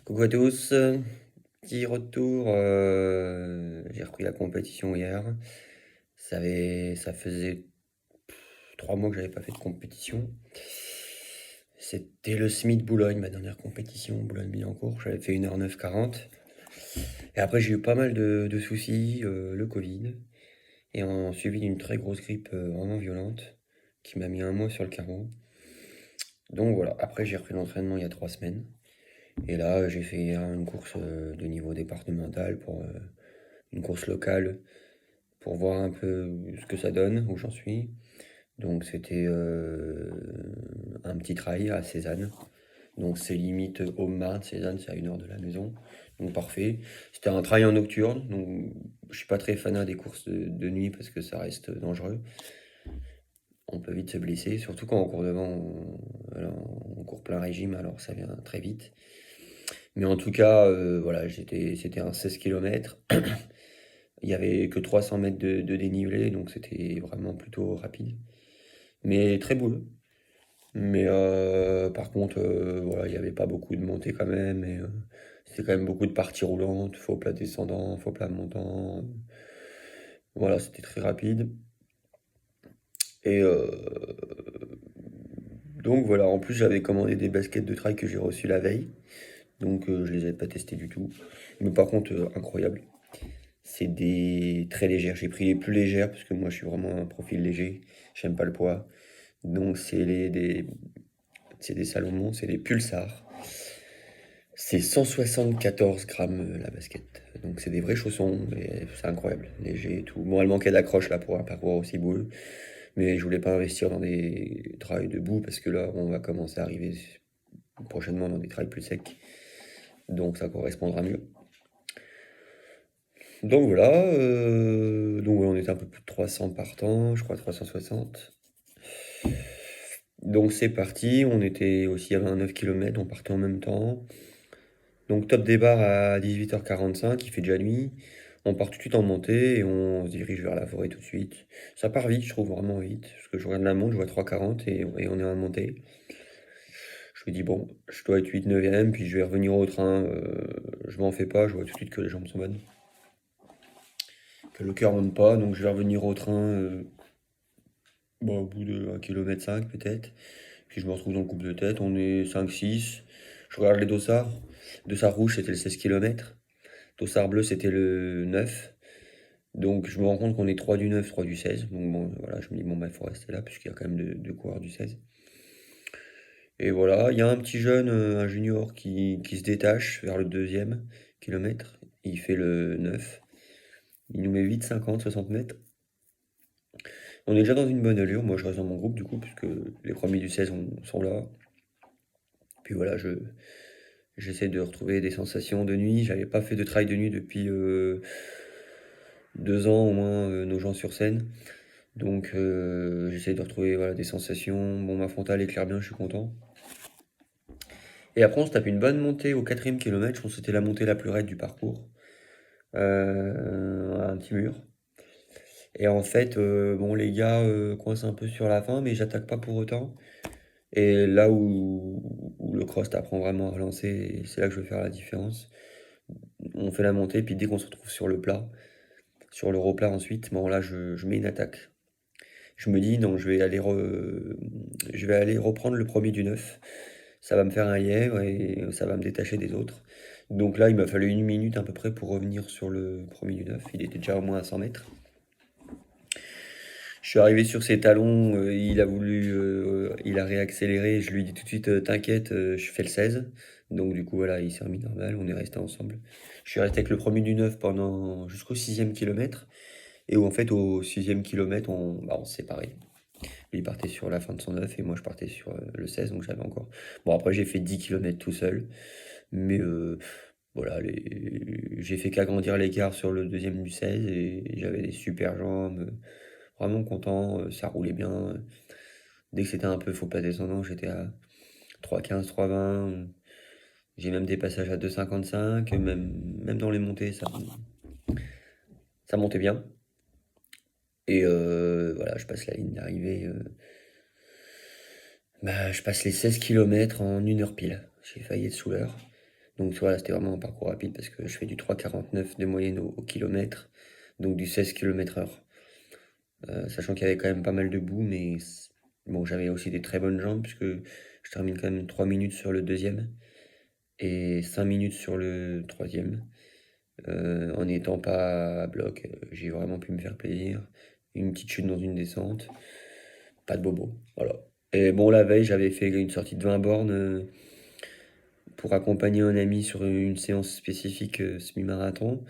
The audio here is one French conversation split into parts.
Coucou à tous, petit retour, j'ai repris la compétition hier. Ça faisait 3 mois que j'avais pas fait de compétition. C'était le SMIC Boulogne, ma dernière compétition, Boulogne-Billancourt. J'avais fait 1h09,40. Et après, j'ai eu pas mal de soucis, le Covid, et en suivi d'une très grosse grippe vraiment violente, qui m'a mis un mois sur le carreau. Donc voilà, après, j'ai repris l'entraînement il y a 3 semaines. Et là, j'ai fait une course de niveau départemental pour une course locale pour voir un peu ce que ça donne, où j'en suis. Donc c'était un petit trail à Cézanne. Donc c'est limite Aume-Marne, Cézanne, c'est à 1 heure de la maison. Donc parfait. C'était un trail en nocturne. Donc je suis pas très fanat des courses de nuit parce que ça reste dangereux. On peut vite se blesser, surtout quand on court devant, on court plein régime, alors ça vient très vite. Mais en tout cas, voilà, c'était un 16 km. Il y avait que 300 mètres de dénivelé, donc c'était vraiment plutôt rapide. Mais très bouleux. Mais par contre, voilà, il n'y avait pas beaucoup de montées quand même. Et c'était quand même beaucoup de parties roulantes, faux plat descendant, faux plat montant. Voilà, c'était très rapide. Et donc voilà, en plus j'avais commandé des baskets de trail que j'ai reçues la veille. Donc je les avais pas testées du tout. Mais par contre, incroyable. C'est des très légères. J'ai pris les plus légères parce que moi je suis vraiment un profil léger. J'aime pas le poids. Donc c'est des Salomon, c'est des Pulsar. C'est 174 grammes la basket. Donc c'est des vrais chaussons et c'est incroyable. Léger et tout. Bon, elle manquait d'accroche là pour un parcours aussi boueux. Mais je voulais pas investir dans des trails debout parce que là on va commencer à arriver prochainement dans des trails plus secs. Donc ça correspondra mieux. Donc voilà, on était un peu plus de 300 partants, je crois 360. Donc c'est parti, on était aussi à 29 km, on partait en même temps. Donc top départ à 18h45, il fait déjà nuit. On part tout de suite en montée et on se dirige vers la forêt tout de suite. Ça part vite, je trouve vraiment vite. Parce que je regarde la montre, je vois 3,40 et on est en montée. Je me dis bon, je dois être 8 9 puis je vais revenir au train. Je m'en fais pas, je vois tout de suite que les jambes sont bonnes. Que le cœur monte pas, donc je vais revenir au train bon, au bout de 1,5 km peut-être. Puis je me retrouve dans le couple de tête, on est 5 6. Je regarde les dossards. Dossard rouge, c'était le 16 km. Dossard bleu, c'était le 9. Donc je me rends compte qu'on est 3 du 9, 3 du 16. Donc bon, voilà, je me dis, bon, bah, il faut rester là, puisqu'il y a quand même deux coureurs du 16. Et voilà, il y a un petit jeune, un junior, qui se détache vers le deuxième kilomètre. Il fait le 9. Il nous met 8,50, 60 mètres. On est déjà dans une bonne allure. Moi, je reste dans mon groupe, du coup, puisque les premiers du 16 sont là. Puis voilà, j'essaie de retrouver des sensations de nuit. J'avais pas fait de trail de nuit depuis 2 ans au moins, Nogent-sur-Seine. Donc j'essaie de retrouver voilà, des sensations. Bon, ma frontale éclaire bien, je suis content. Et après, on se tape une bonne montée au 4e kilomètre. Je pense que c'était la montée la plus raide du parcours. Un petit mur. Et en fait, bon, les gars coincent un peu sur la fin, mais j'attaque pas pour autant. Et là où le cross t'apprend vraiment à relancer, c'est là que je veux faire la différence. On fait la montée, puis dès qu'on se retrouve sur le plat, sur le replat ensuite, bon là je mets une attaque. Je me dis non, je vais aller reprendre le premier du 9. Ça va me faire un lièvre et ça va me détacher des autres. Donc là, il m'a fallu 1 minute à peu près pour revenir sur le premier du 9. Il était déjà au moins à 100 mètres. Je suis arrivé sur ses talons, il a réaccéléré, je lui ai dit tout de suite, t'inquiète, je fais le 16. Donc du coup voilà, il s'est remis normal, on est resté ensemble. Je suis resté avec le premier du 9 pendant jusqu'au 6e kilomètre. Et où en fait au 6e kilomètre, on se séparait. Lui il partait sur la fin de son 9 et moi je partais sur le 16, donc j'avais encore. Bon après j'ai fait 10 kilomètres tout seul, mais voilà, j'ai fait qu'agrandir l'écart sur le deuxième du 16 et j'avais des super jambes. Vraiment content, ça roulait bien. Dès que c'était un peu faux pas descendant, j'étais à 3,15, 3,20. J'ai même des passages à 2,55. Même dans les montées, ça montait bien. Et voilà, je passe la ligne d'arrivée. Bah, je passe les 16 kilomètres en 1 heure pile. J'ai failli être sous l'heure. Donc voilà, c'était vraiment un parcours rapide parce que je fais du 3,49 de moyenne au kilomètre, donc du 16 km/h. Sachant qu'il y avait quand même pas mal de boue, mais bon, j'avais aussi des très bonnes jambes puisque je termine quand même 3 minutes sur le deuxième et 5 minutes sur le troisième. En n'étant pas à bloc, j'ai vraiment pu me faire plaisir. Une petite chute dans une descente, pas de bobo, voilà. Et bon, la veille, j'avais fait une sortie de 20 bornes pour accompagner un ami sur une séance spécifique semi-marathon.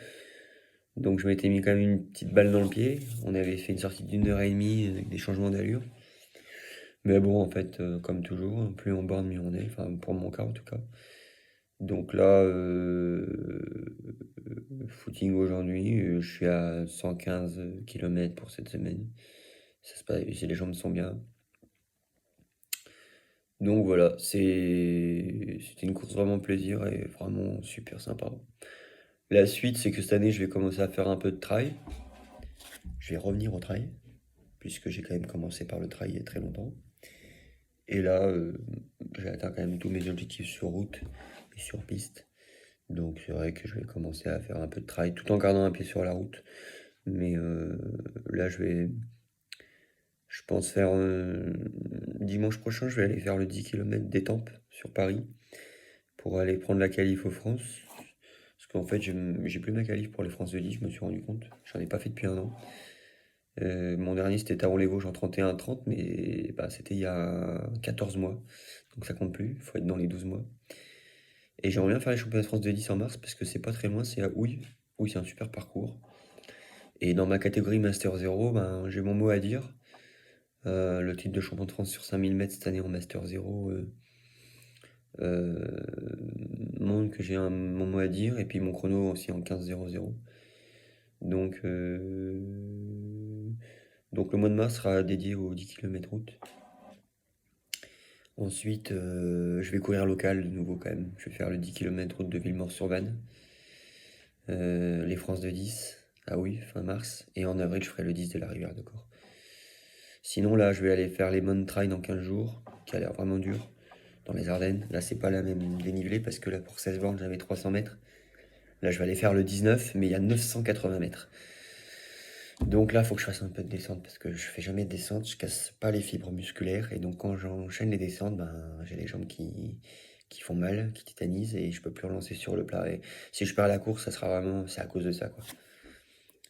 Donc je m'étais mis quand même une petite balle dans le pied. On avait fait une sortie d'1 heure et demie avec des changements d'allure. Mais bon, en fait, comme toujours, plus on borne, mieux on est. Enfin, pour mon cas en tout cas. Donc là, footing aujourd'hui, je suis à 115 km pour cette semaine. Ça se passe, les jambes sont bien. Donc voilà, c'était une course vraiment plaisir et vraiment super sympa. La suite, c'est que cette année, je vais commencer à faire un peu de trail. Je vais revenir au trail, puisque j'ai quand même commencé par le trail il y a très longtemps. Et là, j'ai atteint quand même tous mes objectifs sur route et sur piste. Donc c'est vrai que je vais commencer à faire un peu de trail tout en gardant un pied sur la route. Mais là, je pense faire dimanche prochain, je vais aller faire le 10 km d'Étampes sur Paris pour aller prendre la qualif aux France. Parce qu'en fait, j'ai plus ma qualif pour les France de 10, je me suis rendu compte. J'en ai pas fait depuis un an. Mon dernier c'était Taron-les-Vosges en 31-30, mais bah, c'était il y a 14 mois. Donc ça compte plus, il faut être dans les 12 mois. Et j'aimerais bien faire les championnats de France de 10 en mars parce que c'est pas très loin, c'est à Houille. Houille, c'est un super parcours. Et dans ma catégorie Master 0, ben, j'ai mon mot à dire. Le titre de champion de France sur 5000 mètres cette année en Master 0 montre que j'ai mon mot à dire. Et puis mon chrono aussi en 15-0-0. Donc, donc le mois de mars sera dédié aux 10 km route. Ensuite, je vais courir local de nouveau quand même. Je vais faire le 10 km route de Villemort-sur-Vanne. Les France de 10. Ah oui, fin mars. Et en avril, je ferai le 10 de la Rivière de Corps. Sinon, là, je vais aller faire les Mountain Trail dans 15 jours, qui a l'air vraiment dur, dans les Ardennes. Là, c'est pas la même dénivelé parce que là, pour 16 bornes, j'avais 300 mètres. Là, je vais aller faire le 19, mais il y a 980 mètres. Donc là, il faut que je fasse un peu de descente parce que je fais jamais de descente, je casse pas les fibres musculaires. Et donc, quand j'enchaîne les descentes, ben, j'ai les jambes qui font mal, qui tétanisent et je peux plus relancer sur le plat. Et si je perds la course, ça sera vraiment, c'est à cause de ça, quoi.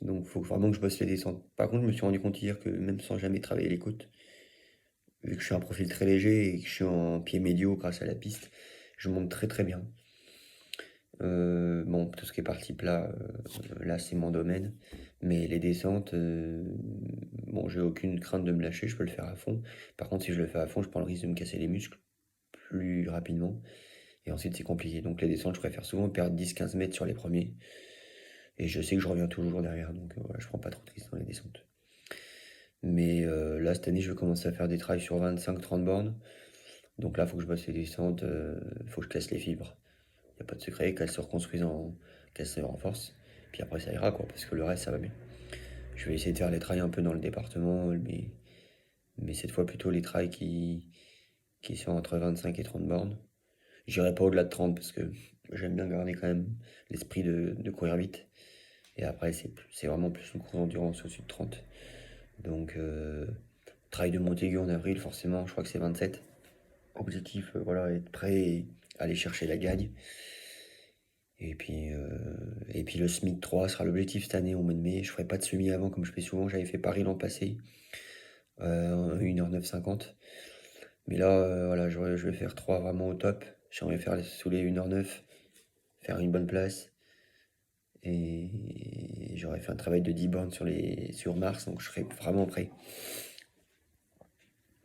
Donc, il faut vraiment que je bosse les descentes. Par contre, je me suis rendu compte hier que même sans jamais travailler les côtes, vu que je suis un profil très léger et que je suis en pied médio grâce à la piste, je monte très très bien. Bon, tout ce qui est partie plat, là c'est mon domaine. Mais les descentes, bon, j'ai aucune crainte de me lâcher, je peux le faire à fond. Par contre, si je le fais à fond, je prends le risque de me casser les muscles plus rapidement. Et ensuite, c'est compliqué. Donc, les descentes, je préfère souvent perdre 10-15 mètres sur les premiers. Et je sais que je reviens toujours derrière. Donc, voilà, je prends pas trop de risques dans les descentes. Mais là, cette année, je vais commencer à faire des trails sur 25-30 bornes. Donc là, il faut que je bosse les descentes, il faut que je casse les fibres. Il n'y a pas de secret, qu'elles se reconstruisent qu'elles se renforcent. Puis après, ça ira, quoi, parce que le reste, ça va bien. Je vais essayer de faire les trails un peu dans le département, mais cette fois plutôt les trails qui sont entre 25 et 30 bornes. J'irai pas au-delà de 30 parce que j'aime bien garder quand même l'esprit de courir vite. Et après, c'est vraiment plus une course d'endurance au-dessus de 30. Donc, trail de Montaigu en avril, forcément, je crois que c'est 27. Objectif, voilà, être prêt et aller chercher la gagne. Et puis le SMIC 3 sera l'objectif cette année au mois de mai. Je ferai pas de semi avant comme je fais souvent. J'avais fait Paris l'an passé, 1h09,50. Mais là, voilà, je vais faire 3 vraiment au top. J'aimerais faire sous les 1h09, faire une bonne place. Et j'aurais fait un travail de 10 bornes sur Mars, donc je serai vraiment prêt.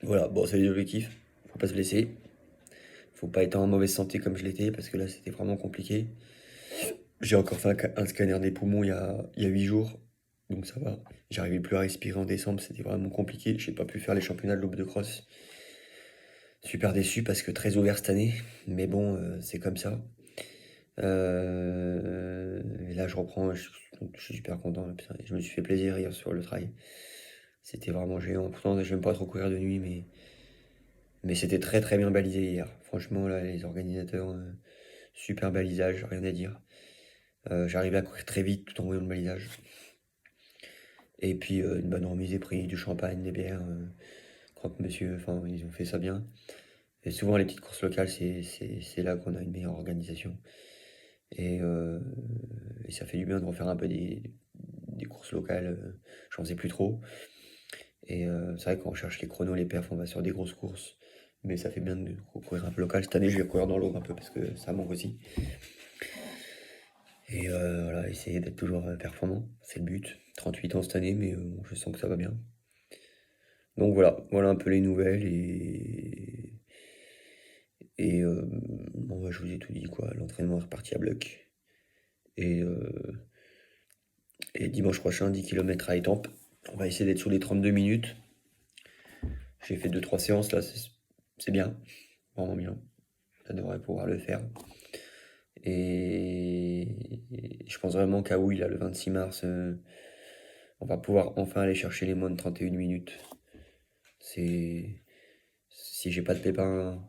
Voilà, bon, c'est les objectifs. Faut pas se blesser. Faut pas être en mauvaise santé comme je l'étais, parce que là, c'était vraiment compliqué. J'ai encore fait un scanner des poumons il y a 8 jours, donc ça va. J'arrivais plus à respirer en décembre, c'était vraiment compliqué. J'ai pas pu faire les championnats de l'aube de cross. Super déçu parce que très ouvert cette année, mais bon, c'est comme ça. Et là, je reprends, je suis super content. Là, putain, je me suis fait plaisir hier sur le trail. C'était vraiment géant. Pourtant, j'aime pas trop courir de nuit, mais c'était très très bien balisé hier. Franchement, là, les organisateurs, super balisage, rien à dire. J'arrivais à courir très vite tout en voyant le balisage. Et puis une bonne remise des prix, du champagne, des bières, croque-monsieur, enfin ils ont fait ça bien. Et souvent les petites courses locales, c'est là qu'on a une meilleure organisation. Et, euh, et ça fait du bien de refaire un peu des courses locales, j'en faisais plus trop. Et c'est vrai qu'on cherche les chronos, les perfs, on va sur des grosses courses. Mais ça fait bien de courir un peu local. Cette année, je vais courir dans l'eau un peu parce que ça manque aussi. Et voilà, essayer d'être toujours performant, c'est le but. 38 ans cette année, mais je sens que ça va bien. Donc voilà un peu les nouvelles et bon, bah, je vous ai tout dit quoi. L'entraînement est reparti à bloc. Et, euh, et dimanche prochain, 10 km à Étampes. On va essayer d'être sous les 32 minutes. J'ai fait 2-3 séances là, c'est bien, vraiment bien. Ça devrait pouvoir le faire. Et je pense vraiment qu'à oui, là, le 26 mars, on va pouvoir enfin aller chercher les moins de 31 minutes. C'est Si j'ai pas de pépin,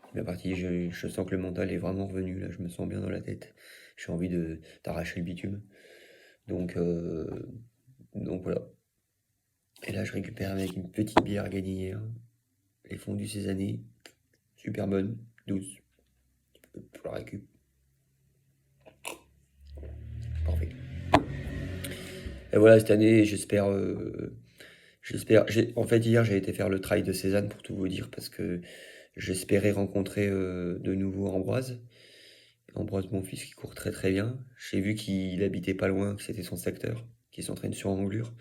c'est bien parti. Je sens que le mental est vraiment revenu. Là, je me sens bien dans la tête. J'ai envie d'arracher le bitume. Donc, euh, donc voilà. Et là, je récupère avec une petite bière gagnée hier. Les fondues Cézanne. Super bonne, douce. Pour la récup. Parfait. Et voilà, cette année, j'espère. En fait, hier, j'ai été faire le trail de Cézanne pour tout vous dire parce que j'espérais rencontrer de nouveau Ambroise. Ambroise, mon fils, qui court très très bien. J'ai vu qu'il habitait pas loin, que c'était son secteur, qui s'entraîne sur Anglure,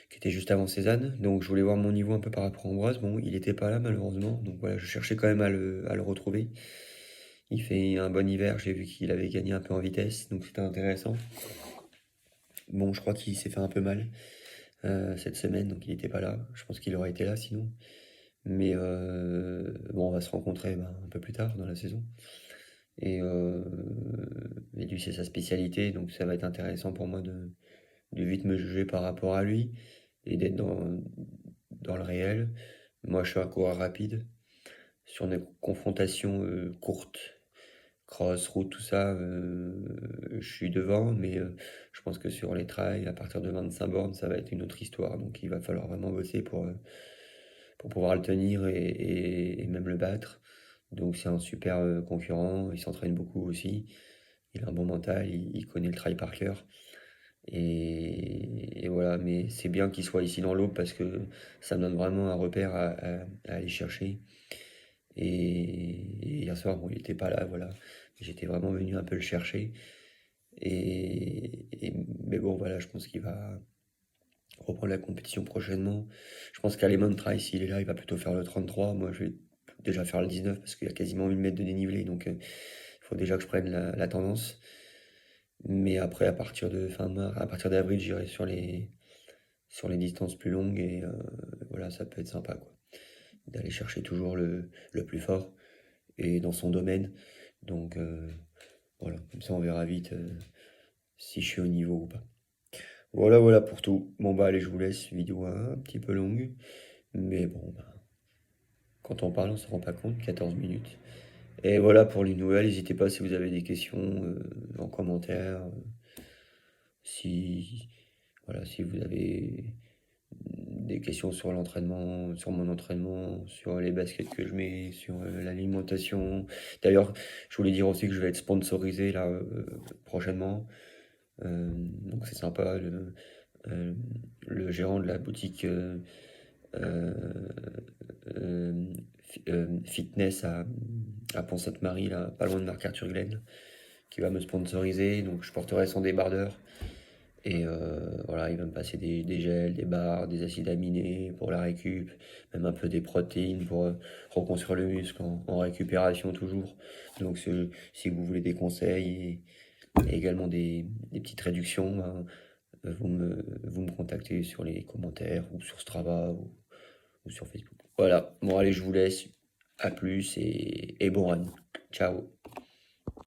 qui était juste avant Cézanne. Donc je voulais voir mon niveau un peu par rapport à Ambroise. Bon, il était pas là malheureusement. Donc voilà, je cherchais quand même à le retrouver. Il fait un bon hiver, j'ai vu qu'il avait gagné un peu en vitesse, donc c'était intéressant. Bon, je crois qu'il s'est fait un peu mal cette semaine, donc il n'était pas là. Je pense qu'il aurait été là sinon. Mais bon, on va se rencontrer un peu plus tard dans la saison. Et lui, c'est sa spécialité, donc ça va être intéressant pour moi de vite me juger par rapport à lui et d'être dans le réel. Moi, je suis un coureur rapide. Sur des confrontations courtes, cross, route, tout ça, je suis devant, mais je pense que sur les trails, à partir de 25 bornes, ça va être une autre histoire. Donc il va falloir vraiment bosser pour pouvoir le tenir et même le battre. Donc c'est un super concurrent, il s'entraîne beaucoup aussi. Il a un bon mental, il connaît le trail par cœur. Et voilà, mais c'est bien qu'il soit ici dans l'eau parce que ça me donne vraiment un repère à aller chercher. Et hier soir, bon, il était pas là, voilà. J'étais vraiment venu un peu le chercher. Mais bon, voilà, je pense qu'il va reprendre la compétition prochainement. Je pense qu'à Lemon Try, s'il est là, il va plutôt faire le 33. Moi, je vais déjà faire le 19 parce qu'il y a quasiment 1 mètre de dénivelé. Donc, il faut déjà que je prenne la tendance. Mais après, à partir de fin mars, à partir d'avril, j'irai sur les distances plus longues. Et voilà, ça peut être sympa, quoi. D'aller chercher toujours le plus fort et dans son domaine. Donc voilà, comme ça on verra vite si je suis au niveau ou pas. Voilà pour tout. Bon bah allez, je vous laisse, vidéo un petit peu longue. Mais bon, bah, quand on parle, on se rend pas compte, 14 minutes. Et voilà pour les nouvelles, n'hésitez pas si vous avez des questions en commentaire. Si, voilà, si vous avez des questions sur l'entraînement, sur mon entraînement, sur les baskets que je mets, sur l'alimentation. D'ailleurs, je voulais dire aussi que je vais être sponsorisé là prochainement. Donc c'est sympa. Euh, le gérant de la boutique euh, fitness à Pont-Sainte-Marie, là, pas loin de Marc-Arthur-Glen, qui va me sponsoriser. Donc je porterai son débardeur. Et voilà, il va me passer des gels, des barres, des acides aminés pour la récup, même un peu des protéines pour reconstruire le muscle en récupération toujours. Donc si vous voulez des conseils et également des petites réductions, ben, vous me contactez sur les commentaires ou sur Strava ou sur Facebook. Voilà, bon allez, je vous laisse. À plus et bon run. Ciao.